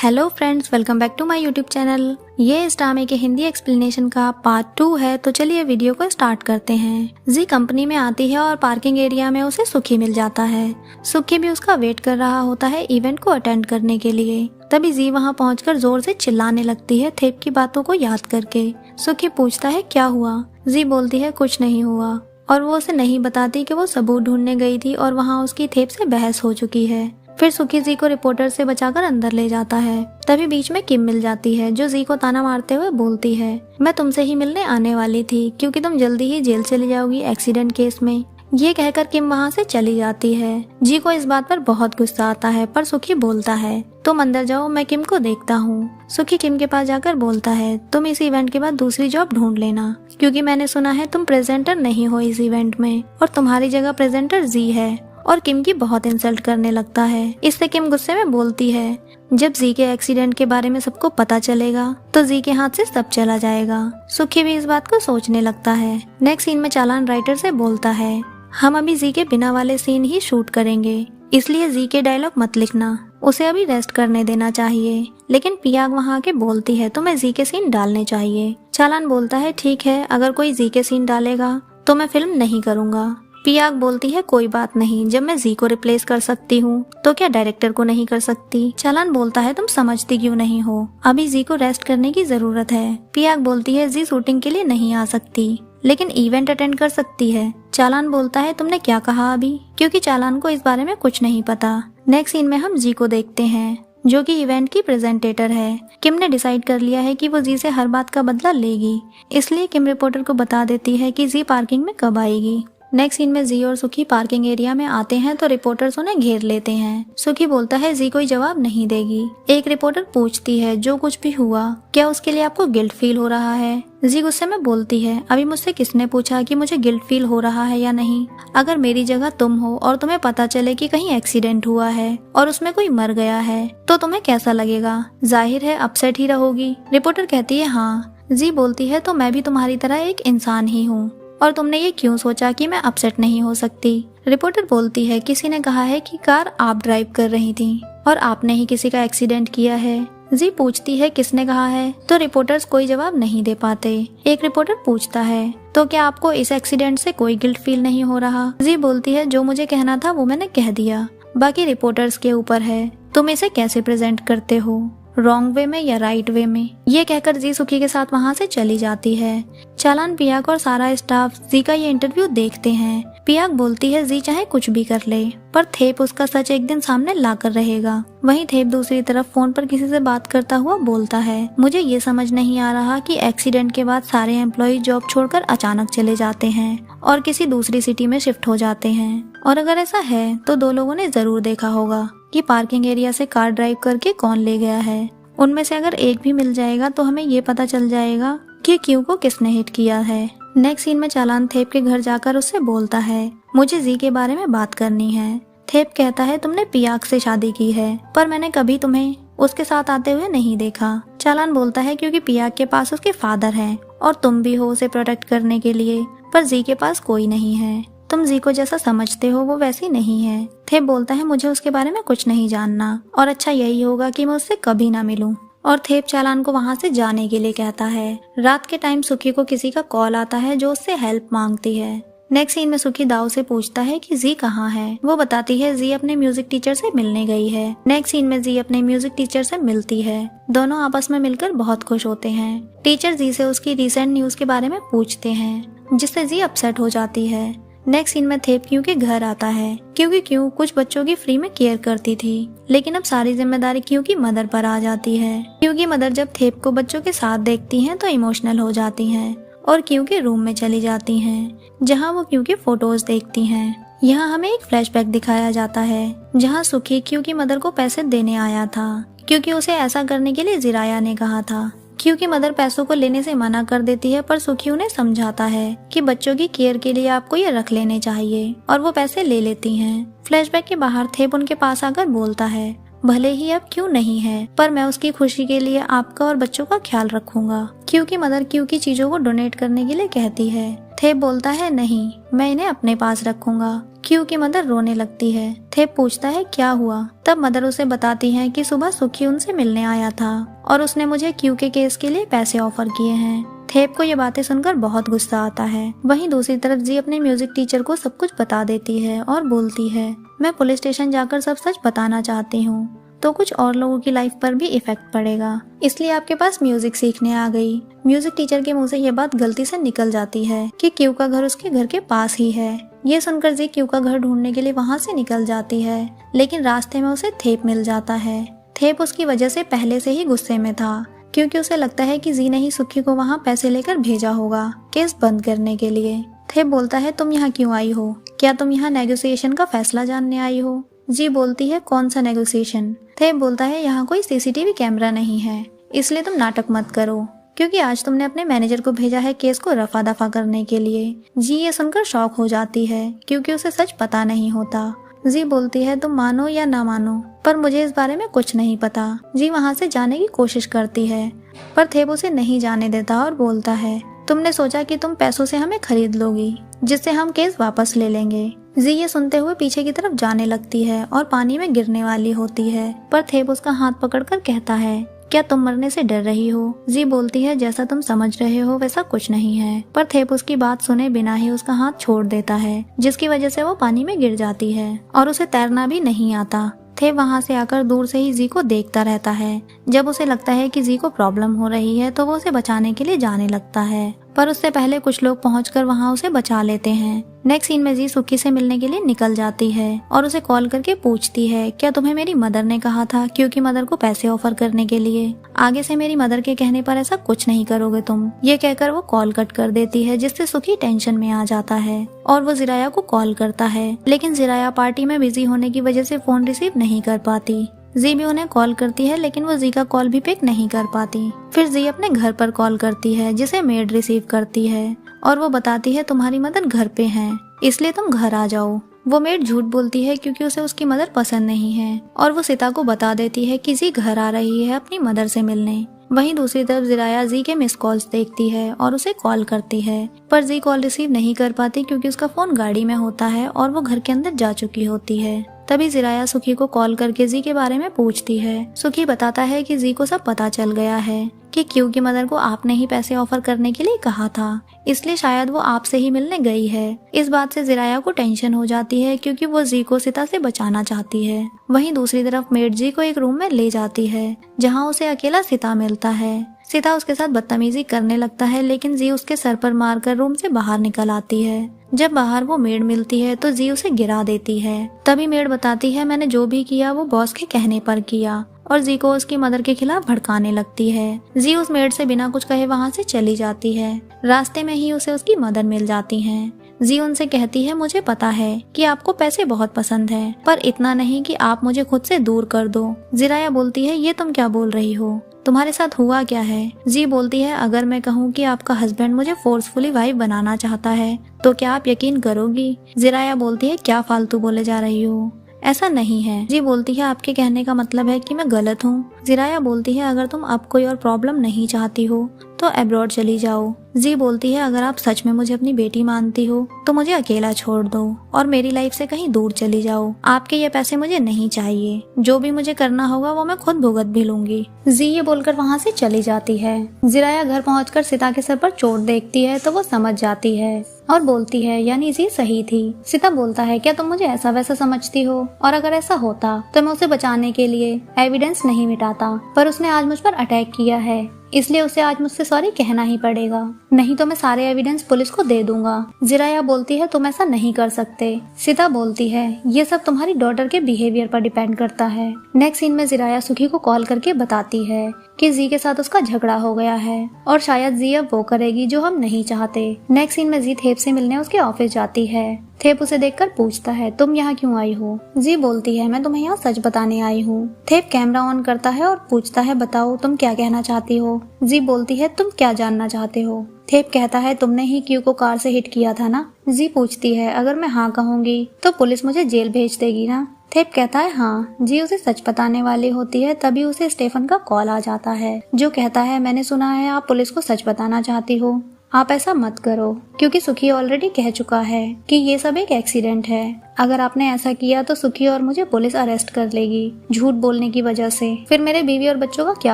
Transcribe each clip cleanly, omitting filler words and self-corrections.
Hello friends, welcome back to my YouTube channel. ये इस ड्रामे के हिंदी एक्सप्लेनेशन का पार्ट 2 है। तो चलिए वीडियो को स्टार्ट करते हैं। जी कंपनी में आती है और पार्किंग एरिया में उसे सुखी मिल जाता है। सुखी भी उसका वेट कर रहा होता है इवेंट को अटेंड करने के लिए। तभी जी वहाँ पहुंचकर जोर से चिल्लाने लगती है थेप की बातों को याद करके। सुखी पूछता है क्या हुआ। जी बोलती है कुछ नहीं हुआ और वो उसे नहीं बताती कि वो सबूत ढूंढने गई थी और वहाँ उसकी थेप से बहस हो चुकी है। फिर सुखी जी को रिपोर्टर से बचाकर अंदर ले जाता है। तभी बीच में किम मिल जाती है जो जी को ताना मारते हुए बोलती है, मैं तुमसे ही मिलने आने वाली थी क्योंकि तुम जल्दी ही जेल चली जाओगी एक्सीडेंट केस में। ये कहकर किम वहाँ से चली जाती है। जी को इस बात पर बहुत गुस्सा आता है पर सुखी बोलता है तुम अंदर जाओ, मैं किम को देखता हूँ। सुखी किम के पास जाकर बोलता है तुम इस इवेंट के बाद दूसरी जॉब ढूंढ लेना क्योंकि मैंने सुना है तुम प्रेजेंटर नहीं हो इस इवेंट में और तुम्हारी जगह प्रेजेंटर जी है। और किम की बहुत इंसल्ट करने लगता है। इससे किम गुस्से में बोलती है जब जी के एक्सीडेंट के बारे में सबको पता चलेगा तो जी के हाथ से सब चला जाएगा। सुखी भी इस बात को सोचने लगता है। नेक्स्ट सीन में चालान राइटर से बोलता है हम अभी जी के बिना वाले सीन ही शूट करेंगे, इसलिए जी के डायलॉग मत लिखना, उसे अभी रेस्ट करने देना चाहिए। लेकिन पियाग वहाँ आके बोलती है तुम्हें जी के सीन डालने चाहिए। चालान बोलता है ठीक है, अगर कोई जी के सीन डालेगा तो मैं फिल्म नहीं करूँगा। पियाग बोलती है कोई बात नहीं, जब मैं जी को रिप्लेस कर सकती हूँ तो क्या डायरेक्टर को नहीं कर सकती। चालान बोलता है तुम समझती क्यों नहीं हो, अभी जी को रेस्ट करने की जरूरत है। पियाग बोलती है जी शूटिंग के लिए नहीं आ सकती लेकिन इवेंट अटेंड कर सकती है। चालान बोलता है तुमने क्या कहा अभी, क्योंकि चालान को इस बारे में कुछ नहीं पता। नेक्स्ट सीन में हम जी को देखते हैं जो कि इवेंट की प्रेजेंटेटर है। किम ने डिसाइड कर लिया है कि वो जी से हर बात का बदला लेगी, इसलिए किम रिपोर्टर को बता देती है कि जी पार्किंग में कब आएगी। नेक्स्ट सीन में जी और सुखी पार्किंग एरिया में आते हैं तो रिपोर्टर्स उन्हें घेर लेते हैं। सुखी बोलता है जी कोई जवाब नहीं देगी। एक रिपोर्टर पूछती है जो कुछ भी हुआ क्या उसके लिए आपको गिल्ट फील हो रहा है। जी गुस्से में बोलती है अभी मुझसे किसने पूछा कि मुझे गिल्ट फील हो रहा है या नहीं। अगर मेरी जगह तुम हो और तुम्हें पता चले कि कहीं एक्सीडेंट हुआ है और उसमें कोई मर गया है तो तुम्हें कैसा लगेगा। जाहिर है अपसेट ही रहोगी। रिपोर्टर कहती है हाँ। जी बोलती है तो मैं भी तुम्हारी तरह एक इंसान ही हूँ और तुमने ये क्यों सोचा कि मैं अपसेट नहीं हो सकती। रिपोर्टर बोलती है किसी ने कहा है कि कार आप ड्राइव कर रही थी और आपने ही किसी का एक्सीडेंट किया है। जी पूछती है किसने कहा है तो रिपोर्टर्स कोई जवाब नहीं दे पाते। एक रिपोर्टर पूछता है तो क्या आपको इस एक्सीडेंट से कोई गिल्ट फील नहीं हो रहा। जी बोलती है जो मुझे कहना था वो मैंने कह दिया, बाकी रिपोर्टर्स के ऊपर है तुम इसे कैसे प्रेजेंट करते हो, रॉन्ग वे में या राइट वे में। ये कहकर जी सुखी के साथ वहाँ से चली जाती है। चालान, पियाग और सारा स्टाफ जी का ये इंटरव्यू देखते हैं। पियाग बोलती है जी चाहे कुछ भी कर ले पर थेप उसका सच एक दिन सामने लाकर रहेगा। वहीं थेप दूसरी तरफ फोन पर किसी से बात करता हुआ बोलता है मुझे ये समझ नहीं आ रहा कि एक्सीडेंट के बाद सारे एम्प्लॉय जॉब छोड़कर अचानक चले जाते हैं और किसी दूसरी सिटी में शिफ्ट हो जाते हैं, और अगर ऐसा है तो दो लोगों ने जरूर देखा होगा कि पार्किंग एरिया से कार ड्राइव करके कौन ले गया है। उनमें से अगर एक भी मिल जाएगा तो हमें ये पता चल जाएगा कि क्यू को किसने हिट किया है। नेक्स्ट सीन में चालान थेप के घर जाकर उससे बोलता है मुझे जी के बारे में बात करनी है। थेप कहता है तुमने पियाग से शादी की है पर मैंने कभी तुम्हें उसके साथ आते हुए नहीं देखा। चालान बोलता है क्योंकि पियाग के पास उसके फादर हैं और तुम भी हो उसे प्रोटेक्ट करने के लिए, पर जी के पास कोई नहीं है। तुम जी को जैसा समझते हो वो वैसी नहीं है। थेप बोलता है मुझे उसके बारे में कुछ नहीं जानना और अच्छा यही होगा कि मैं उससे कभी ना मिलूं। और थेप चालान को वहाँ से जाने के लिए कहता है। रात के टाइम सुखी को किसी का कॉल आता है जो उससे हेल्प मांगती है। नेक्स्ट सीन में सुखी दाऊ से पूछता है कि जी कहाँ है। वो बताती है जी अपने म्यूजिक टीचर से मिलने गई है। नेक्स्ट सीन में जी अपने म्यूजिक टीचर से मिलती है। दोनों आपस में मिलकर बहुत खुश होते हैं। टीचर जी से उसकी रिसेंट न्यूज के बारे में पूछते हैं जिससे जी अपसेट हो जाती है। नेक्स्ट सीन में थेप क्यू के घर आता है क्योंकि क्यू कुछ बच्चों की फ्री में केयर करती थी लेकिन अब सारी जिम्मेदारी क्यू की मदर पर आ जाती है। क्यू की मदर जब थेप को बच्चों के साथ देखती हैं तो इमोशनल हो जाती हैं और क्यू के रूम में चली जाती हैं जहां वो क्यू की फोटोज देखती हैं। यहाँ हमें एक फ्लैशबैक दिखाया जाता है जहाँ सुखी क्यू की मदर को पैसे देने आया था क्योंकि उसे ऐसा करने के लिए जिराया ने कहा था। क्यू की मदर पैसों को लेने से मना कर देती है पर सुखी उन्हें समझाता है कि बच्चों की केयर के लिए आपको ये रख लेने चाहिए और वो पैसे ले लेती हैं। फ्लैशबैक के बाहर थेप उनके पास आकर बोलता है भले ही अब क्यू नहीं है पर मैं उसकी खुशी के लिए आपका और बच्चों का ख्याल रखूंगा। क्यू की मदर क्यू की चीजों को डोनेट करने के लिए कहती है। थेप बोलता है नहीं, मैं इन्हें अपने पास रखूंगा। क्यू की मदर रोने लगती है। थेप पूछता है क्या हुआ। तब मदर उसे बताती है कि सुबह सुखी उनसे मिलने आया था और उसने मुझे क्यू के केस के लिए पैसे ऑफर किए हैं। थेप को ये बातें सुनकर बहुत गुस्सा आता है। वहीं दूसरी तरफ जी अपने म्यूजिक टीचर को सब कुछ बता देती है और बोलती है मैं पुलिस स्टेशन जाकर सब सच बताना चाहती हूँ, तो कुछ और लोगों की लाइफ पर भी इफेक्ट पड़ेगा, इसलिए आपके पास म्यूजिक सीखने आ गई। म्यूजिक टीचर के मुंह से ये बात गलती से निकल जाती है कि क्यू का घर उसके घर के पास ही है। ये सुनकर जी क्यू का घर ढूंढने के लिए वहाँ से निकल जाती है, लेकिन रास्ते में उसे थेप मिल जाता है। थेप उसकी वजह से पहले से ही गुस्से में था, क्योंकि उसे लगता है कि जी ने ही सुखी को वहाँ पैसे लेकर भेजा होगा केस बंद करने के लिए। थेप बोलता है तुम यहाँ क्यों आई हो, क्या तुम यहाँ नेगोशिएशन का फैसला जानने आई हो। जी बोलती है कौन सा नेगोशिएशन। थेप बोलता है यहाँ कोई सीसीटीवी कैमरा नहीं है, इसलिए तुम नाटक मत करो, क्योंकि आज तुमने अपने मैनेजर को भेजा है केस को रफा दफा करने के लिए। जी ये सुनकर शॉक हो जाती है, क्योंकि उसे सच पता नहीं होता। जी बोलती है तुम मानो या ना मानो, पर मुझे इस बारे में कुछ नहीं पता। जी वहाँ से जाने की कोशिश करती है, पर थेप उसे नहीं जाने देता और बोलता है तुमने सोचा कि तुम पैसों से हमें खरीद लोगी, जिससे हम केस वापस ले लेंगे। जी ये सुनते हुए पीछे की तरफ जाने लगती है और पानी में गिरने वाली होती है, पर थेप उसका हाथ पकड़कर कहता है क्या तुम मरने से डर रही हो। जी बोलती है जैसा तुम समझ रहे हो वैसा कुछ नहीं है, पर थेप उसकी बात सुने बिना ही उसका हाथ छोड़ देता है, जिसकी वजह से वो पानी में गिर जाती है और उसे तैरना भी नहीं आता। थेप वहाँ से आकर दूर से ही जी को देखता रहता है। जब उसे लगता है कि जी को प्रॉब्लम हो रही है तो वो उसे बचाने के लिए जाने लगता है, पर उससे पहले कुछ लोग पहुंचकर वहाँ उसे बचा लेते हैं। नेक्स्ट सीन में जी सुखी से मिलने के लिए निकल जाती है और उसे कॉल करके पूछती है क्या तुम्हें मेरी मदर ने कहा था क्योंकि मदर को पैसे ऑफर करने के लिए, आगे से मेरी मदर के कहने पर ऐसा कुछ नहीं करोगे तुम। ये कहकर वो कॉल कट कर देती है, जिससे सुखी टेंशन में आ जाता है और वो जिराया को कॉल करता है, लेकिन जिराया पार्टी में बिजी होने की वजह से फोन रिसीव नहीं कर पाती। जी भी उन्हें कॉल करती है, लेकिन वो जी का कॉल भी पिक नहीं कर पाती। फिर जी अपने घर पर कॉल करती है, जिसे मेड रिसीव करती है और वो बताती है तुम्हारी मदर घर पे है, इसलिए तुम घर आ जाओ। वो मेड झूठ बोलती है क्योंकि उसे उसकी मदर पसंद नहीं है और वो सीता को बता देती है कि जी घर आ रही है अपनी मदर से मिलने। वहीं दूसरी तरफ जिराया जी के मिस कॉल्स देखती है और उसे कॉल करती है, पर जी कॉल रिसीव नहीं कर पाती क्योंकि उसका फोन गाड़ी में होता है और वो घर के अंदर जा चुकी होती है। तभी जिराया सुखी को कॉल करके जी के बारे में पूछती है। सुखी बताता है कि जी को सब पता चल गया है कि क्यू की मदर को आपने ही पैसे ऑफर करने के लिए कहा था, इसलिए शायद वो आपसे ही मिलने गई है। इस बात से जिराया को टेंशन हो जाती है क्योंकि वो जी को सीता से बचाना चाहती है। वहीं दूसरी तरफ मेड जी को एक रूम में ले जाती है जहाँ उसे अकेला सीता मिलता है। सीता उसके साथ बदतमीजी करने लगता है, लेकिन जी उसके सर पर मारकर रूम से बाहर निकल आती है। जब बाहर वो मेड मिलती है तो जी उसे गिरा देती है। तभी मेड बताती है मैंने जो भी किया वो बॉस के कहने पर किया और जी को उसकी मदर के खिलाफ भड़काने लगती है। जी उस मेड से बिना कुछ कहे वहाँ से चली जाती है। रास्ते में ही उसे उसकी मदर मिल जाती हैं। जी उनसे कहती है मुझे पता है कि आपको पैसे बहुत पसंद है, पर इतना नहीं कि आप मुझे खुद से दूर कर दो। जिराया बोलती है ये तुम क्या बोल रही हो, तुम्हारे साथ हुआ क्या है। जी बोलती है अगर मैं कहूँ कि आपका हस्बैंड मुझे फोर्सफुली वाइफ बनाना चाहता है तो क्या आप यकीन करोगी। जिराया बोलती है क्या फालतू बोले जा रही हो, ऐसा नहीं है। जी बोलती है आपके कहने का मतलब है कि मैं गलत हूँ। जिराया बोलती है अगर तुम अब कोई और प्रॉब्लम नहीं चाहती हो तो अब्रॉड चली जाओ। जी बोलती है अगर आप सच में मुझे अपनी बेटी मानती हो तो मुझे अकेला छोड़ दो और मेरी लाइफ से कहीं दूर चली जाओ। आपके ये पैसे मुझे नहीं चाहिए, जो भी मुझे करना होगा वो मैं खुद भुगत भी लूंगी। जी ये बोलकर वहाँ से चली जाती है। जिराया घर पहुंचकर सीता के सर पर चोट देखती है तो वो समझ जाती है और बोलती है यानी जी सही थी। सीता बोलता है क्या तुम मुझे ऐसा वैसा समझती हो, और अगर ऐसा होता तो मैं उसे बचाने के लिए एविडेंस नहीं मिटाता, पर उसने आज मुझ पर अटैक किया है इसलिए उसे आज मुझसे सॉरी कहना ही पड़ेगा, नहीं तो मैं सारे एविडेंस पुलिस को दे दूंगा। जिराया बोलती है तुम ऐसा नहीं कर सकते। सीता बोलती है ये सब तुम्हारी डॉटर के बिहेवियर पर डिपेंड करता है। नेक्स्ट सीन में जिराया सुखी को कॉल करके बताती है कि जी के साथ उसका झगड़ा हो गया है और शायद जी अब वो करेगी जो हम नहीं चाहते। नेक्स्ट सीन में जी थेप से मिलने उसके ऑफिस जाती है। थेप उसे देखकर पूछता है तुम यहाँ क्यों आई हो। जी बोलती है मैं तुम्हें यहाँ सच बताने आई हूँ। थेप कैमरा ऑन करता है और पूछता है बताओ तुम क्या कहना चाहती हो। जी बोलती है तुम क्या जानना चाहते हो। थेप कहता है तुमने ही क्यू को कार से हिट किया था ना। जी पूछती है अगर मैं हाँ कहूँगी तो पुलिस मुझे जेल भेज देगी ना। थेप कहता है हाँ। जी उसे सच बताने वाली होती है, तभी उसे स्टेफन का कॉल आ जाता है जो कहता है मैंने सुना है आप पुलिस को सच बताना चाहती हो, आप ऐसा मत करो, क्योंकि सुखी ऑलरेडी कह चुका है कि ये सब एक एक्सीडेंट है। अगर आपने ऐसा किया तो सुखी और मुझे पुलिस अरेस्ट कर लेगी झूठ बोलने की वजह से। फिर मेरे बीवी और बच्चों का क्या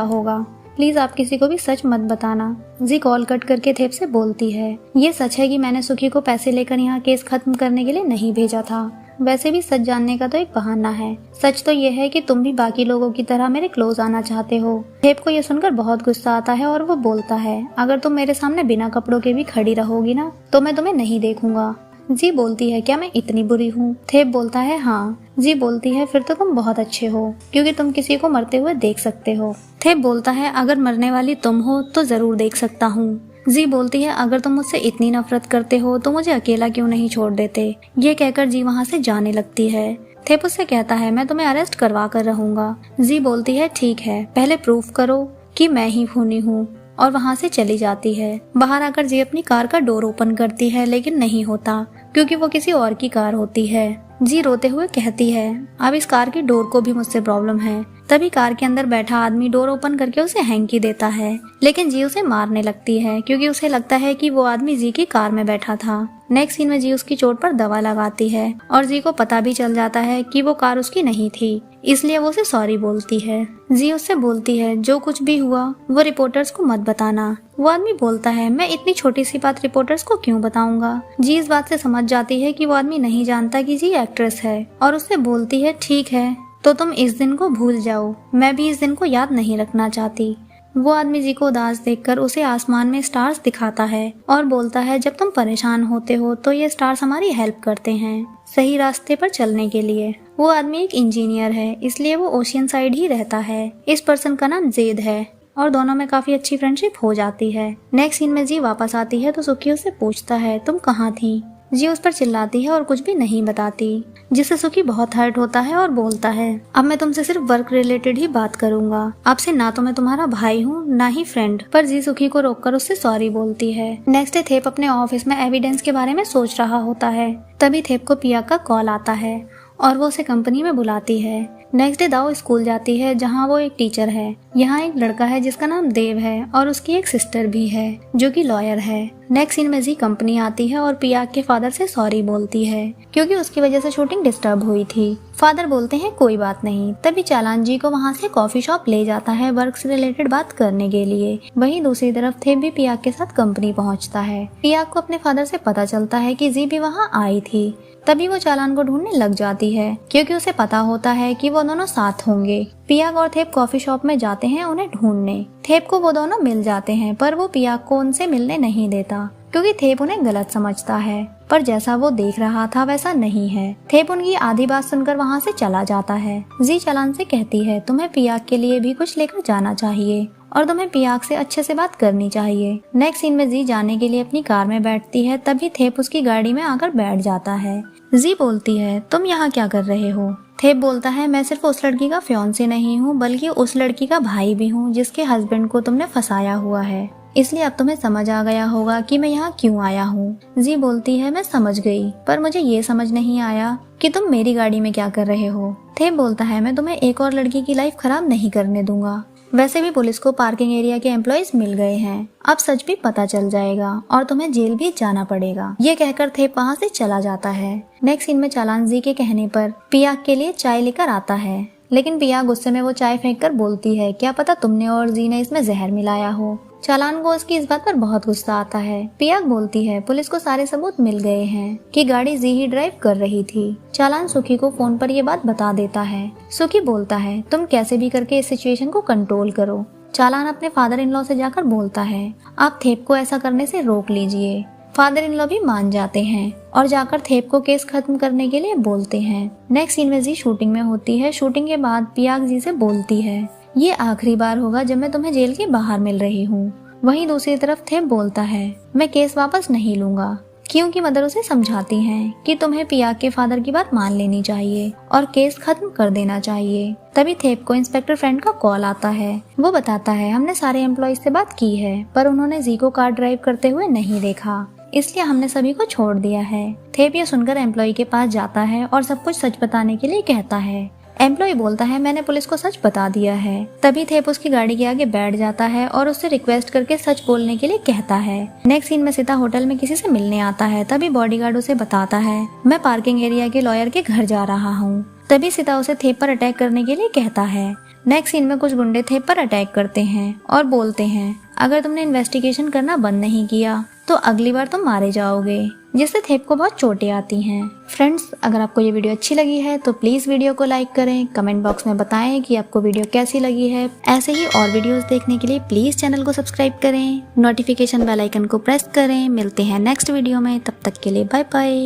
होगा? प्लीज आप किसी को भी सच मत बताना। जी कॉल कट करके थेप से बोलती है, ये सच है कि मैंने सुखी को पैसे लेकर यहाँ केस खत्म करने के लिए नहीं भेजा था। वैसे भी सच जानने का तो एक बहाना है। सच तो ये है कि तुम भी बाकी लोगों की तरह मेरे क्लोज आना चाहते हो। थेप को ये सुनकर बहुत गुस्सा आता है और वो बोलता है, अगर तुम मेरे सामने बिना कपड़ों के भी खड़ी रहोगी ना तो मैं तुम्हें नहीं देखूंगा। जी बोलती है, क्या मैं इतनी बुरी हूँ? थेप बोलता है, हाँ। जी बोलती है, फिर तो तुम बहुत अच्छे हो, क्योंकि तुम किसी को मरते हुए देख सकते हो। थेप बोलता है, अगर मरने वाली तुम हो तो जरूर देख सकता हूँ। जी बोलती है, अगर तुम मुझसे इतनी नफरत करते हो तो मुझे अकेला क्यों नहीं छोड़ देते? ये कहकर जी वहाँ से जाने लगती है। थेप उससे कहता है, मैं तुम्हें अरेस्ट करवा कर रहूंगा। जी बोलती है, ठीक है, पहले प्रूफ करो कि मैं ही खूनी हूँ, और वहाँ से चली जाती है। बाहर आकर जी अपनी कार का डोर ओपन करती है, लेकिन नहीं होता, क्योंकि वो किसी और की कार होती है। जी रोते हुए कहती है, अब इस कार की डोर को भी मुझसे प्रॉब्लम है। तभी कार के अंदर बैठा आदमी डोर ओपन करके उसे हैंकी देता है, लेकिन जी उसे मारने लगती है, क्योंकि उसे लगता है कि वो आदमी जी की कार में बैठा था। नेक्स्ट सीन में जी उसकी चोट पर दवा लगाती है और जी को पता भी चल जाता है कि वो कार उसकी नहीं थी, इसलिए वो उसे सॉरी बोलती है। जी उससे बोलती है, जो कुछ भी हुआ वो रिपोर्टर्स को मत बताना। वो आदमी बोलता है, मैं इतनी छोटी सी बात रिपोर्टर्स को क्यों बताऊंगा? जी इस बात से समझ जाती है कि वो आदमी नहीं जानता कि जी एक्ट्रेस है, और उससे बोलती है, ठीक है तो तुम इस दिन को भूल जाओ, मैं भी इस दिन को याद नहीं रखना चाहती। वो आदमी जी को उदास देखकर उसे आसमान में स्टार्स दिखाता है और बोलता है, जब तुम परेशान होते हो तो ये स्टार्स हमारी हेल्प करते हैं सही रास्ते पर चलने के लिए। वो आदमी एक इंजीनियर है, इसलिए वो ओशियन साइड ही रहता है। इस पर्सन का नाम जेद है और दोनों में काफी अच्छी फ्रेंडशिप हो जाती है। नेक्स्ट सीन में जी वापस आती है तो सुखी उससे पूछता है, तुम कहाँ थी? जी उस पर चिल्लाती है और कुछ भी नहीं बताती, जिससे सुखी बहुत हर्ट होता है और बोलता है, अब मैं तुमसे सिर्फ वर्क रिलेटेड ही बात करूंगा, आपसे ना तो मैं तुम्हारा भाई हूँ ना ही फ्रेंड। पर जी सुखी को रोककर उससे सॉरी बोलती है। नेक्स्ट डे थेप अपने ऑफिस में एविडेंस के बारे में सोच रहा होता है। तभी थेप को पिया का कॉल आता है और वो उसे कंपनी में बुलाती है। नेक्स्ट डे दाओ स्कूल जाती है, जहाँ वो एक टीचर है। यहाँ एक लड़का है जिसका नाम देव है और उसकी एक सिस्टर भी है जो कि लॉयर है। नेक्स्ट सीन में जी कंपनी आती है और पियाक के फादर से सॉरी बोलती है, क्योंकि उसकी वजह से शूटिंग डिस्टर्ब हुई थी। फादर बोलते हैं कोई बात नहीं। तभी चालान जी को वहाँ से कॉफी शॉप ले जाता है वर्क से रिलेटेड बात करने के लिए। वहीं दूसरी तरफ थेप भी पियाक के साथ कंपनी पहुँचता है। पियाक को अपने फादर से पता चलता है कि जी भी वहाँ आई थी। तभी वो चालान को ढूंढने लग जाती है, क्योंकि उसे पता होता है कि वो दोनों साथ होंगे। पियाक और थेप कॉफी शॉप में जाते हैं उन्हें ढूंढने। थेप को वो दोनों मिल जाते हैं, पर वो पियाक को उनसे मिलने नहीं देता, क्योंकि थेप उन्हें गलत समझता है। पर जैसा वो देख रहा था वैसा नहीं है। थेप उनकी आधी बात सुनकर वहाँ से चला जाता है। जी चालान से कहती है, तुम्हें पियाक के लिए भी कुछ लेकर जाना चाहिए और तुम्हें पियाक से अच्छे से बात करनी चाहिए। नेक्स्ट सीन में जी जाने के लिए अपनी कार में बैठती है। तभी थेप उसकी गाड़ी में आकर बैठ जाता है। जी बोलती है, तुम यहाँ क्या कर रहे हो? थेप बोलता है, मैं सिर्फ उस लड़की का फियांसे नहीं हूँ, बल्कि उस लड़की का भाई भी हूँ जिसके हस्बैंड को तुमने फंसाया हुआ है। इसलिए अब तुम्हें समझ आ गया होगा कि मैं यहाँ क्यों आया हूँ। जी बोलती है, मैं समझ गई, पर मुझे ये समझ नहीं आया कि तुम मेरी गाड़ी में क्या कर रहे हो। थेप बोलता है, मैं तुम्हें एक और लड़की की लाइफ खराब नहीं करने दूंगा। वैसे भी पुलिस को पार्किंग एरिया के एम्प्लॉयज मिल गए हैं, अब सच भी पता चल जाएगा और तुम्हें जेल भी जाना पड़ेगा। ये कहकर थेप वहाँ से चला जाता है। नेक्स्ट सीन में चालान जी के कहने पर पियाक के लिए चाय लेकर आता है, लेकिन पियाक गुस्से में वो चाय फेंक कर बोलती है, क्या पता तुमने और जी ने इसमें जहर मिलाया हो। चालान को उसकी इस बात पर बहुत गुस्सा आता है। पियाक बोलती है, पुलिस को सारे सबूत मिल गए हैं कि गाड़ी जी ही ड्राइव कर रही थी। चालान सुखी को फोन पर ये बात बता देता है। सुखी बोलता है, तुम कैसे भी करके इस सिचुएशन को कंट्रोल करो। चालान अपने फादर इन लॉ से जाकर बोलता है, आप थेप को ऐसा करने से रोक लीजिए। फादर इन लॉ भी मान जाते हैं और जाकर थेप को केस खत्म करने के लिए बोलते हैं। नेक्स्ट सीन में जी शूटिंग में होती है। शूटिंग के बाद पियाक जी से बोलती है, ये आखिरी बार होगा जब मैं तुम्हें जेल के बाहर मिल रही हूँ। वहीं दूसरी तरफ थेप बोलता है, मैं केस वापस नहीं लूंगा, क्योंकि मदर उसे समझाती हैं कि तुम्हें पियाक के फादर की बात मान लेनी चाहिए और केस खत्म कर देना चाहिए। तभी थेप को इंस्पेक्टर फ्रेंड का कॉल आता है। वो बताता है, हमने सारे एम्प्लॉयज से बात की है, पर उन्होंने जी को कार ड्राइव करते हुए नहीं देखा, इसलिए हमने सभी को छोड़ दिया है। थेप ये सुनकर एम्प्लॉय के पास जाता है और सब कुछ सच बताने के लिए कहता है। एम्प्लॉय बोलता है मैंने पुलिस को सच बता दिया है। तभी थेप उसकी गाड़ी के आगे बैठ जाता है और उससे रिक्वेस्ट करके सच बोलने के लिए कहता है। नेक्स्ट सीन में सीता होटल में किसी से मिलने आता है। तभी बॉडीगार्ड उसे बताता है मैं पार्किंग एरिया के लॉयर के घर जा रहा हूँ। तभी सीता उसे थेप पर अटैक करने के लिए कहता है। नेक्स्ट सीन में कुछ गुंडे थेप पर अटैक करते हैं और बोलते हैं अगर तुमने इन्वेस्टिगेशन करना बंद नहीं किया तो अगली बार तुम मारे जाओगे, जिससे थेप को बहुत चोटें आती हैं। फ्रेंड्स, अगर आपको ये वीडियो अच्छी लगी है तो प्लीज वीडियो को लाइक करें, कमेंट बॉक्स में बताएं कि आपको वीडियो कैसी लगी है। ऐसे ही और वीडियोस देखने के लिए प्लीज चैनल को सब्सक्राइब करें, नोटिफिकेशन बेल आइकन को प्रेस करें। मिलते हैं नेक्स्ट वीडियो में, तब तक के लिए बाय बाय।